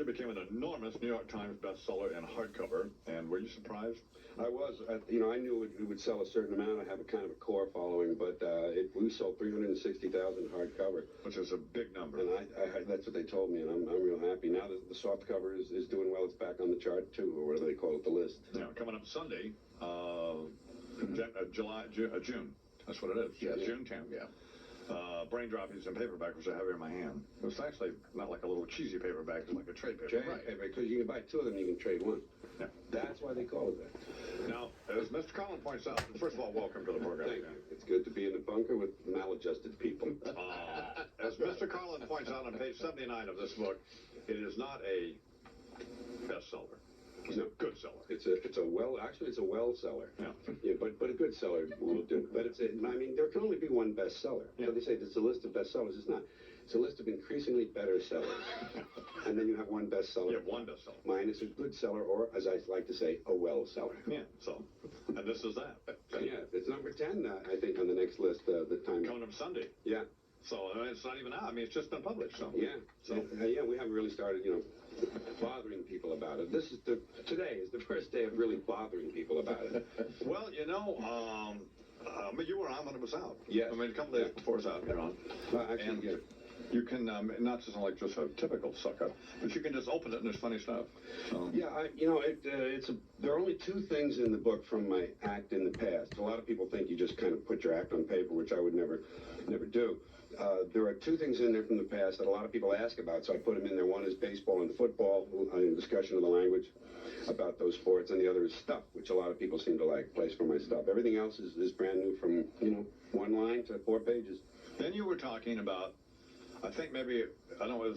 became an enormous New York Times bestseller in hardcover, and were you surprised? I was. I knew it would sell a certain amount. I have a kind of a core following, but we sold 360,000 hardcover, which is a big number. And that's what they told me, and I'm real happy. Now the soft cover is doing well. It's back on the chart too, or whatever they call it, the list. Yeah, coming up Sunday, June. That's what it is. Yeah, June 10th. Yeah. Brain Droppings in paperback, which I have here in my hand. It's actually not like a little cheesy paperback, it's like a trade paper. Trade paper, because you can buy two of them, you can trade one. Yeah. That's why they call it that. Now, as Mr. Collin points out, first of all, welcome to the program. Thank you. It's good to be in the bunker with maladjusted people. As Mr. Collin points out on page 79 of this book, it is not a bestseller. It's a good seller. It's a well seller. Yeah. But a good seller will do. But there can only be one bestseller. Yeah. So they say it's a list of bestsellers. It's not. It's a list of increasingly better sellers. And then you have one bestseller. You have one bestseller. Mine is a good seller, or as I like to say, a well seller. Yeah. So, and this is that. Yeah, it's number 10, I think, on the next list. The time. Coming up Sunday. Yeah. So it's not even out. It's just been published. So. Yeah. So we haven't really started, bothering people about it. Today is the first day of really bothering people about it. Well, you were on when it was out. Yes. A couple days before it's out, you're on. Actually, yeah. You can not just like just a typical suck-up, but you can just open it and there's funny stuff. So. Yeah, there are only two things in the book from my act in the past. A lot of people think you just kind of put your act on paper, which I would never do. There are two things in there from the past that a lot of people ask about, so I put them in there. One is baseball and football, a discussion of the language about those sports, and the other is stuff, which a lot of people seem to like, place for my stuff. Everything else is brand new from, one line to 4 pages. Then you were talking about, I think maybe, I don't know,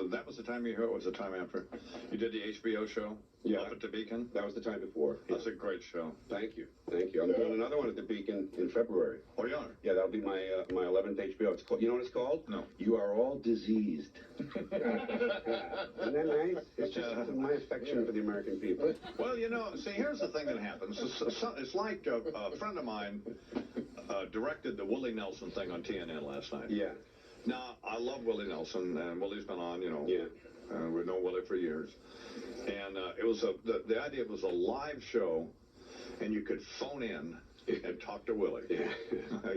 that was the time you heard, or was the time after? You did the HBO show? Yeah. Up at the Beacon? That was the time before. That's a great show. Thank you. I'm doing another one at the Beacon in February. Oh, you are? Yeah, that'll be my 11th HBO. It's called, you know what it's called? No. You Are All Diseased. Isn't that nice? It's just my affection for the American people. Well, see, here's the thing that happens. It's like a friend of mine directed the Willie Nelson thing on TNN last night. Yeah. Now, I love Willie Nelson, and Willie's been on, Yeah. We've known Willie for years. And it was the idea was a live show, and you could phone in and talk to Willie. Yeah.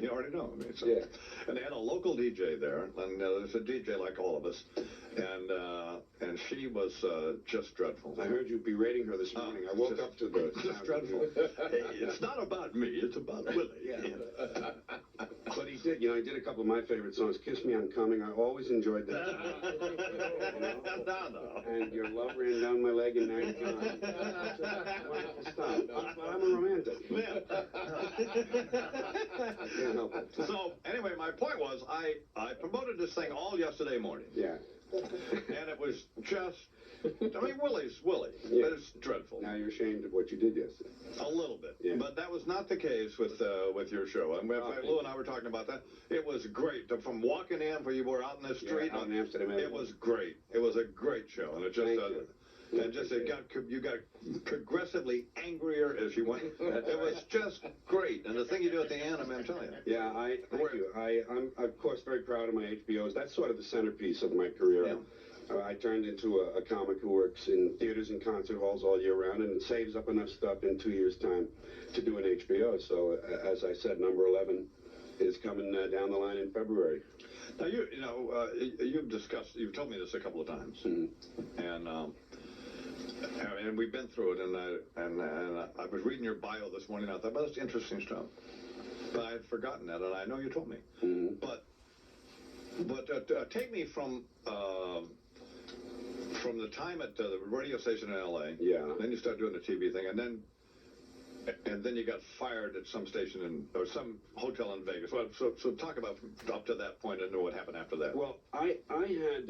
You already know. Yeah. And they had a local DJ there, and there's a DJ like all of us, and she was just dreadful. I heard you berating her this morning. I woke up to the just dreadful. Hey, it's not about me, it's about Willie. Yeah. But he did, he did a couple of my favorite songs. Kiss Me, I'm Coming. I always enjoyed that. No. And Your Love Ran Down My Leg and Now You're Gone. Wonderful stuff. But I'm a romantic. Yeah. I can't help it. So, anyway, my point was, I promoted this thing all yesterday morning. Yeah. And it was just, Willie's Willie, Yeah. but it's dreadful. Now you're ashamed of what you did yesterday. A little bit. Yeah. But that was not the case with your show. And Lou and I were talking about that. It was great. From walking in where you were out in the street. Out in Amsterdam. It was great. It was a great show. And it just... you got progressively angrier as you went. It was just great. And the thing you do at the end, I'm telling you. Yeah, thank you. I'm, of course, very proud of my HBOs. That's sort of the centerpiece of my career. Yeah. I turned into a comic who works in theaters and concert halls all year round and saves up enough stuff in 2 years' time to do an HBO. So, as I said, number 11 is coming down the line in February. Now, you've told me this a couple of times. Mm-hmm. And we've been through it, and I was reading your bio this morning. I thought, well, that's interesting stuff. But I had forgotten that, and I know you told me. Mm-hmm. But take me from the time at the radio station in L.A. Yeah. Then you start doing the TV thing, and then you got fired at some station or some hotel in Vegas. Well, so talk about up to that point and know what happened after that. Well, I had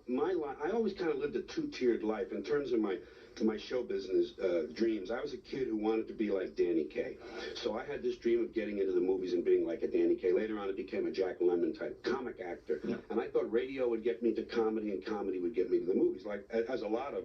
my life. I always kind of lived a two-tiered life in terms of my show business dreams. I was a kid who wanted to be like Danny Kaye. So I had this dream of getting into the movies and being like a Danny Kaye. Later on, it became a Jack Lemmon type comic actor. Yeah. And I thought radio would get me to comedy and comedy would get me to the movies. Like, as a lot of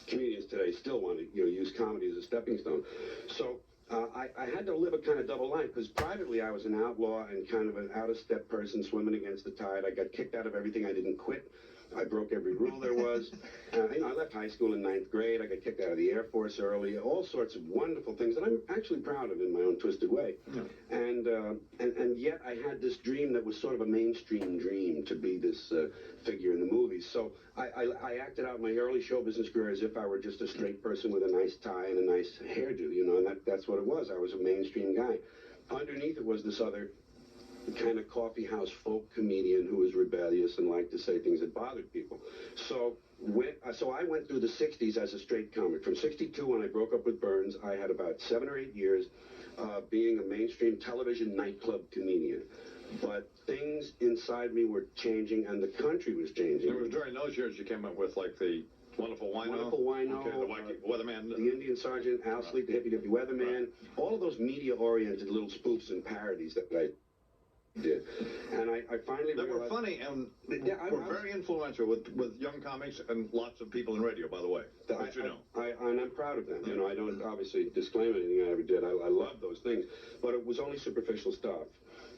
comedians today still want to use comedy as a stepping stone. So I had to live a kind of double life because privately I was an outlaw and kind of an out-of-step person swimming against the tide. I got kicked out of everything. I didn't quit I broke every rule there was. I left high school in 9th grade. I got kicked out of the Air Force early. All sorts of wonderful things that I'm actually proud of in my own twisted way. Yeah. And yet I had this dream that was sort of a mainstream dream to be this figure in the movies. So I acted out my early show business career as if I were just a straight person with a nice tie and a nice hairdo, and that's what it was. I was a mainstream guy. Underneath it was this other kind of coffee house folk comedian who was rebellious and liked to say things that bothered people. So I went through the 60s as a straight comic. From 62, when I broke up with Burns, I had about 7 or 8 years being a mainstream television nightclub comedian. But things inside me were changing, and the country was changing. It was during those years you came up with, like, the Wonderful Wino. Wonderful Wino. Okay, the Wacky Weatherman. The Indian Sergeant, Al Sleep, the Hippy Dippy Weatherman. Right. All of those media-oriented little spoofs and parodies that I did. And I finally realized... They were funny and were very influential with young comics and lots of people in radio, by the way. And I'm proud of them. You know, I don't obviously disclaim anything I ever did. I love those things. But it was only superficial stuff.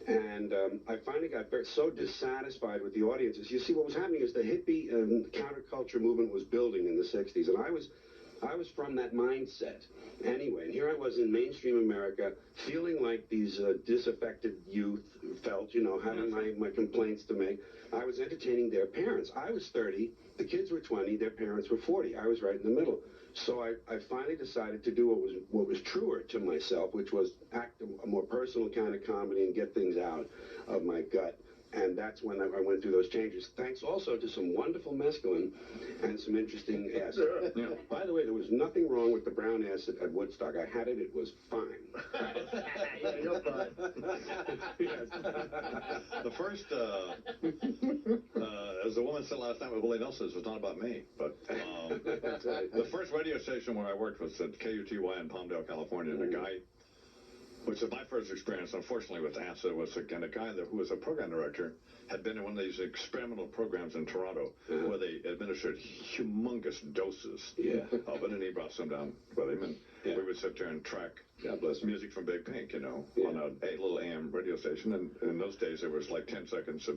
And I finally got so dissatisfied with the audiences. You see, what was happening is the hippie counterculture movement was building in the 60s. And I was from that mindset anyway. And here I was in mainstream America feeling like these disaffected youth felt, having my complaints to make. I was entertaining their parents. I was 30, the kids were 20, their parents were 40. I was right in the middle. So I finally decided to do what was truer to myself, which was act a more personal kind of comedy and get things out of my gut. And that's when I went through those changes. Thanks also to some wonderful mescaline and some interesting acid. Yeah. By the way, there was nothing wrong with the brown acid at Woodstock. I had it. It was fine. Yeah, you're fine. Yes. The first, as the woman said last night with Willie Nelson, it was not about me. But that's right. The first radio station where I worked was at KUTY in Palmdale, California. And a guy, which was my first experience, unfortunately, with acid, was again a guy who was a program director, had been in one of these experimental programs in Toronto where they administered humongous doses of it, and he brought some down with him, and we would sit there and track music from Big Pink, on a little AM radio station, and in those days there was like 10 seconds of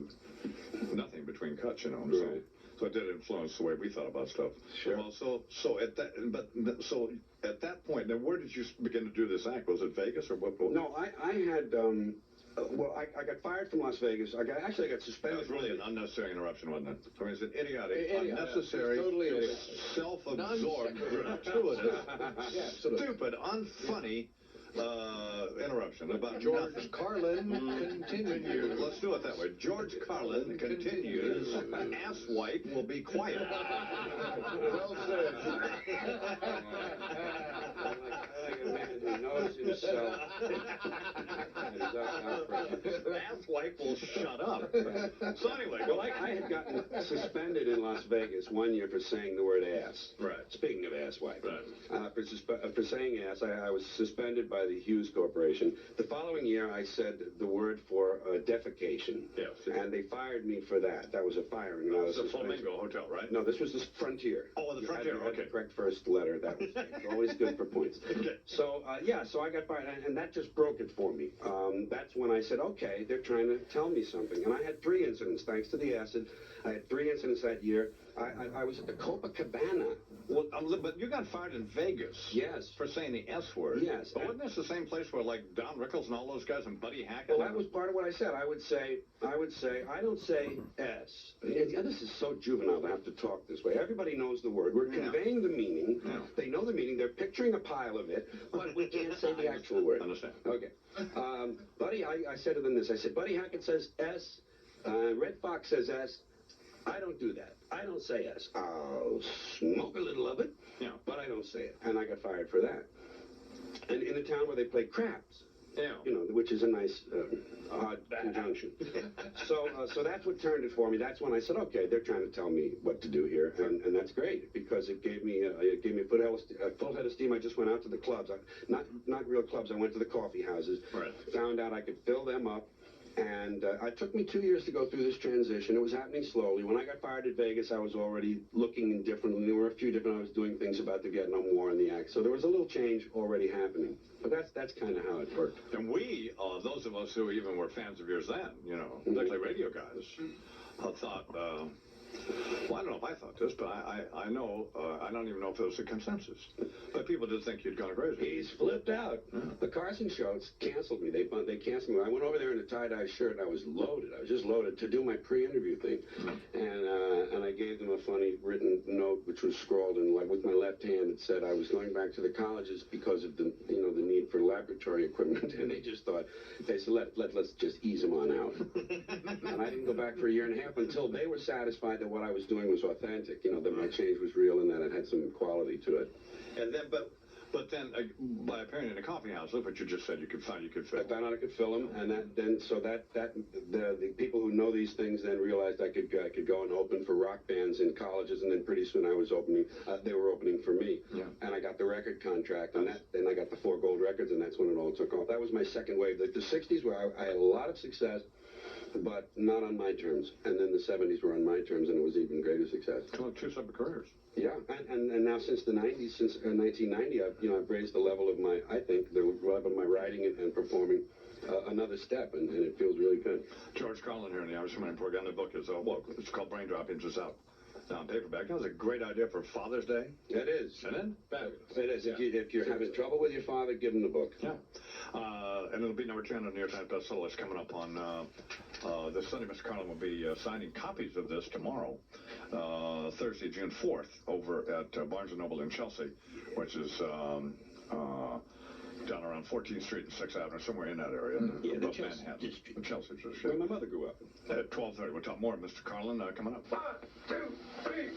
nothing between cuts, Right. So it did influence the way we thought about stuff. Sure. Well, so at that point, then where did you begin to do this act? Was it Vegas or what? No, I had. I got fired from Las Vegas. I got suspended. That was really an unnecessary interruption, wasn't it? I mean, it's an idiotic, unnecessary, totally self-absorbed, gratuitous, stupid, unfunny interruption about George nothing. Carlin continues. Let's do it that way. George Carlin continues. Asswipe will be quiet. Well said. Like a man who knows himself. Asswipe will shut up. So anyway, I had gotten suspended in Las Vegas 1 year for saying the word ass. Right. Speaking of asswipe. Right. For saying ass, I was suspended by the Hughes Corporation. The following year, I said the word for defecation. Yes. And they fired me for that. That was a firing. That was the Flamingo Hotel, right? No, this was the Frontier. Oh, the Frontier, you had okay. The correct first letter. That was always good for points. Okay. So, so I got fired, and that just broke it for me. That's when I said, okay, they're trying to tell me something. And I had 3 incidents, thanks to the acid. I had 3 incidents that year. I was at the Copacabana. Well, but you got fired in Vegas. Yes. For saying the S word. Yes. But wasn't this the same place where, like, Don Rickles and all those guys and Buddy Hackett? Well, that was part of what I said. I would say, I don't say S. This is so juvenile to have to talk this way. Everybody knows the word. We're conveying the meaning. Yeah. They know the meaning. They're picturing a pile of it, but we can't say the actual word. Understand. Okay. Buddy, I said to them this. I said, Buddy Hackett says S. Red Fox says S. I don't do that. I don't say S. I'll smoke a little of it, but I don't say it. And I got fired for that. And in a town where they play craps, which is a nice, odd conjunction. So that's what turned it for me. That's when I said, okay, they're trying to tell me what to do here, and that's great because it gave me a full head of steam. I just went out to the clubs, not real clubs. I went to the coffee houses, found out I could fill them up. And it took me 2 years to go through this transition. It was happening slowly. When I got fired at Vegas, I was already looking different. There were a few different. I was doing things about the Vietnam War and the act. So there was a little change already happening. But that's kind of how it worked. And we, those of us who even were fans of yours then, particularly radio guys, thought, Well, I don't know if I thought this, but I know, I don't even know if it was a consensus. But people did think you'd gone crazy. He's flipped out. The Carson show canceled me. They canceled me. I went over there in a tie-dye shirt, and I was loaded. I was just loaded to do my pre-interview thing. And I gave them a funny written note, which was scrawled in, like, with my left hand. It said I was going back to the colleges because of the, the need for laboratory equipment. And they just thought, they said, let's just ease them on out. And I didn't go back for a year and a half until they were satisfied that what I was doing was authentic, that my change was real and that it had some quality to it. And then, but then, by appearing in a coffee house, look what you just said, you could fill. I found out I could fill them, and the people who know these things then realized I could go and open for rock bands in colleges, and then pretty soon I was they were opening for me. Yeah. And I got the record contract, and then I got the 4 gold records, and that's when it all took off. That was my second wave. The 60s where I had a lot of success, but not on my terms. And then the 70s were on my terms, and it was even greater success. Well, 2 separate careers. Yeah, and now since the 90s, since 1990, I've raised the level of my writing and performing another step, and it feels really good. George Carlin here in the Irish Mind program. The book is, it's called Brain Droppings. It's out now on paperback. That was a great idea for Father's Day. It is. Isn't it? It is. Yeah. If you're having trouble with your father, give him the book. Yeah. And it'll be number 10 on the New York Times bestseller list coming up on this Sunday. Mr. Carlin will be signing copies of this tomorrow, Thursday, June 4th, over at Barnes & Noble in Chelsea, which is down around 14th Street and 6th Avenue, somewhere in that area. Yeah, the above Chelsea Manhattan. district. The Chelsea district. Where my mother grew up. At 12:30. We'll talk more. Mr. Carlin coming up. 1, 2, 3.